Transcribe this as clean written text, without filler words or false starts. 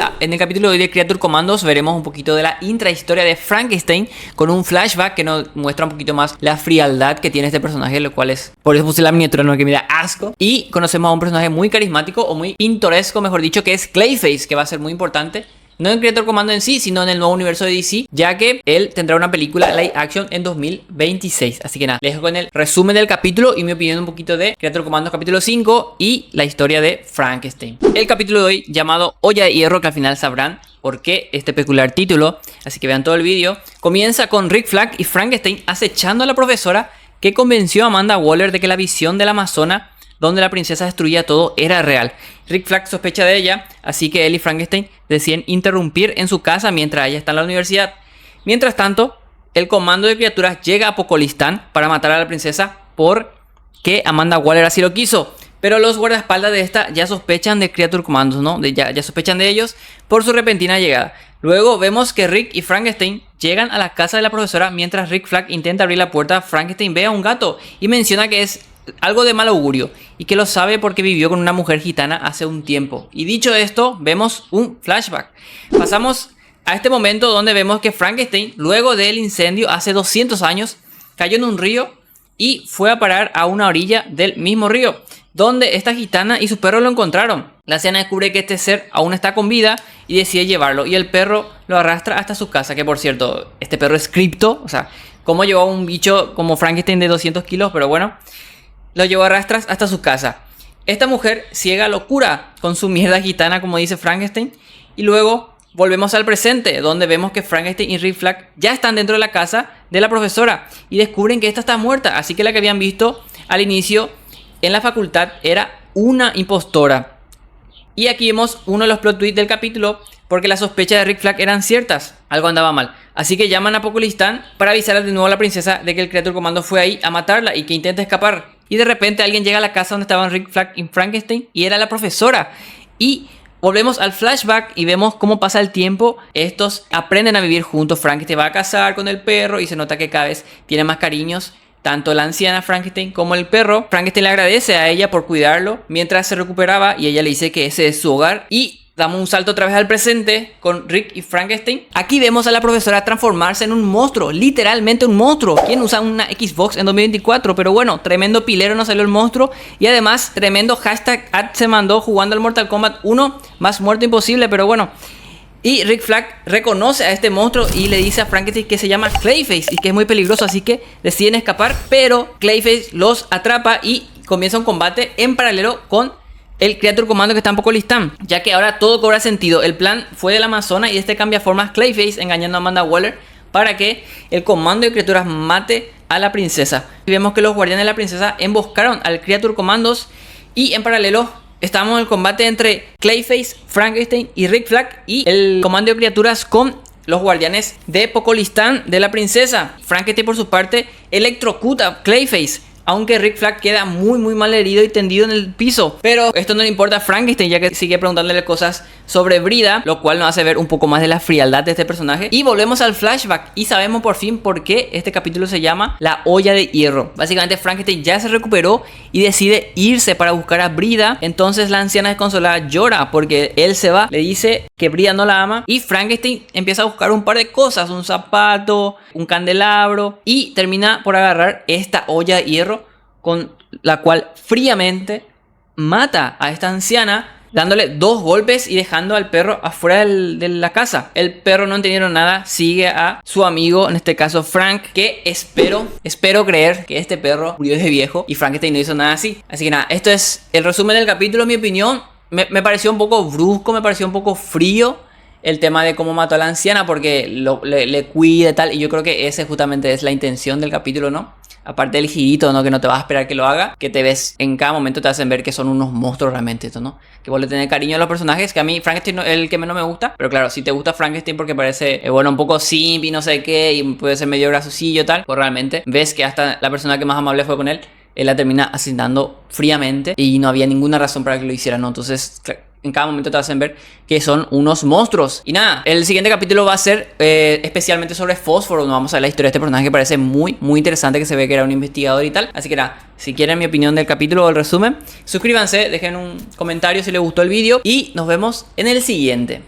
Hola, en el capítulo de hoy de Creature Commandos veremos un poquito de la intrahistoria de Frankenstein con un flashback que nos muestra un poquito más la frialdad que tiene este personaje, lo cual es... Por eso puse la miniatura, no que me da asco. Y conocemos a un personaje muy carismático o muy pintoresco, mejor dicho, que es Clayface, que va a ser muy importante. No en Creature Commando en sí, sino en el nuevo universo de DC, ya que él tendrá una película live action en 2026. Así que nada, les dejo con el resumen del capítulo y mi opinión un poquito de Creature Commando capítulo 5 y la historia de Frankenstein. El capítulo de hoy llamado Olla de Hierro, que al final sabrán por qué este peculiar título, así que vean todo el vídeo. Comienza con Rick Flag y Frankenstein acechando a la profesora que convenció a Amanda Waller de que la visión de la Amazona donde la princesa destruía todo era real. Rick Flag sospecha de ella, así que él y Frankenstein deciden interrumpir en su casa mientras ella está en la universidad. Mientras tanto, el comando de criaturas llega a Pokolistán para matar a la princesa porque Amanda Waller así lo quiso. Pero los guardaespaldas de esta ya sospechan de Creature Commandos, ¿no? Ya sospechan de ellos por su repentina llegada. Luego vemos que Rick y Frankenstein llegan a la casa de la profesora mientras Rick Flag intenta abrir la puerta. Frankenstein ve a un gato y menciona que es algo de mal augurio y que lo sabe porque vivió con una mujer gitana hace un tiempo. Y dicho esto, vemos un flashback. Pasamos a este momento donde vemos que Frankenstein, luego del incendio hace 200 años, cayó en un río y fue a parar a una orilla del mismo río, donde esta gitana y su perro lo encontraron. La anciana descubre que este ser aún está con vida y decide llevarlo, y el perro lo arrastra hasta su casa, que por cierto, este perro es cripto, o sea, cómo llevó a un bicho como Frankenstein de 200 kilos, pero bueno, lo llevó a rastras hasta su casa. Esta mujer ciega lo cura con su mierda gitana, como dice Frankenstein, y luego volvemos al presente, donde vemos que Frankenstein y Rick Flag ya están dentro de la casa de la profesora y descubren que esta está muerta, así que la que habían visto al inicio en la facultad era una impostora. Y aquí vemos uno de los plot twists del capítulo, porque las sospechas de Rick Flag eran ciertas, algo andaba mal. Así que llaman a Pokolistán para avisar de nuevo a la princesa de que el Creature Commando fue ahí a matarla y que intenta escapar. Y de repente alguien llega a la casa donde estaban Rick Flag y Frankenstein y era la profesora. Y volvemos al flashback y vemos cómo pasa el tiempo. Estos aprenden a vivir juntos. Frankenstein va a casar con el perro y se nota que cada vez tiene más cariños, tanto la anciana Frankenstein como el perro. Frankenstein le agradece a ella por cuidarlo mientras se recuperaba y ella le dice que ese es su hogar. Y damos un salto otra vez al presente con Rick y Frankenstein. Aquí vemos a la profesora transformarse en un monstruo, literalmente un monstruo. ¿Quién usa una Xbox en 2024? Pero bueno, tremendo pilero nos salió el monstruo. Y además, tremendo hashtag ad se mandó jugando al Mortal Kombat 1. Más muerto imposible, pero bueno. Y Rick Flag reconoce a este monstruo y le dice a Frankenstein que se llama Clayface y que es muy peligroso, así que deciden escapar. Pero Clayface los atrapa y comienza un combate en paralelo con el Creature Commando que está en Pokolistán, ya que ahora todo cobra sentido. El plan fue de la Amazona y este cambia formas Clayface engañando a Amanda Waller para que el comando de criaturas mate a la princesa. Y vemos que los guardianes de la princesa emboscaron al Creature Commandos y en paralelo estamos en el combate entre Clayface, Frankenstein y Rick Flag y el comando de criaturas con los guardianes de Pokolistán de la princesa. Frankenstein por su parte electrocuta a Clayface, aunque Rick Flag queda muy mal herido y tendido en el piso. Pero esto no le importa a Frankenstein, ya que sigue preguntándole cosas sobre Brida, lo cual nos hace ver un poco más de la frialdad de este personaje. Y volvemos al flashback y sabemos por fin por qué este capítulo se llama La Olla de Hierro. Básicamente Frankenstein ya se recuperó y decide irse para buscar a Brida. Entonces la anciana desconsolada llora porque él se va, le dice que Brida no la ama. Y Frankenstein empieza a buscar un par de cosas, un zapato, un candelabro, y termina por agarrar esta olla de hierro, con la cual fríamente mata a esta anciana, dándole 2 golpes y dejando al perro afuera de la casa. El perro, no entendieron nada, sigue a su amigo, en este caso Frank, que espero creer que este perro murió de viejo y Frankenstein no hizo nada así. Así que nada, esto es el resumen del capítulo. En mi opinión, me pareció un poco brusco, me pareció un poco frío el tema de cómo mató a la anciana, porque le cuida y tal, y yo creo que ese justamente es la intención del capítulo, ¿no? Aparte del girito, ¿no? Que no te vas a esperar que lo haga, que te ves en cada momento, te hacen ver que son unos monstruos realmente, esto, ¿no? Que vos le tenés cariño a los personajes, que a mí Frankenstein es el que menos me gusta, pero claro, si te gusta Frankenstein porque parece, bueno, un poco simp y no sé qué, y puede ser medio grasosillo y tal, pues realmente ves que hasta la persona que más amable fue con él la termina asesinando fríamente y no había ninguna razón para que lo hiciera, ¿no? Entonces, en cada momento te hacen ver que son unos monstruos. Y nada, el siguiente capítulo va a ser especialmente sobre Fósforo. Nos vamos a ver la historia de este personaje que parece muy interesante, que se ve que era un investigador y tal. Así que nada, si quieren mi opinión del capítulo o el resumen, suscríbanse, dejen un comentario si les gustó el vídeo y nos vemos en el siguiente.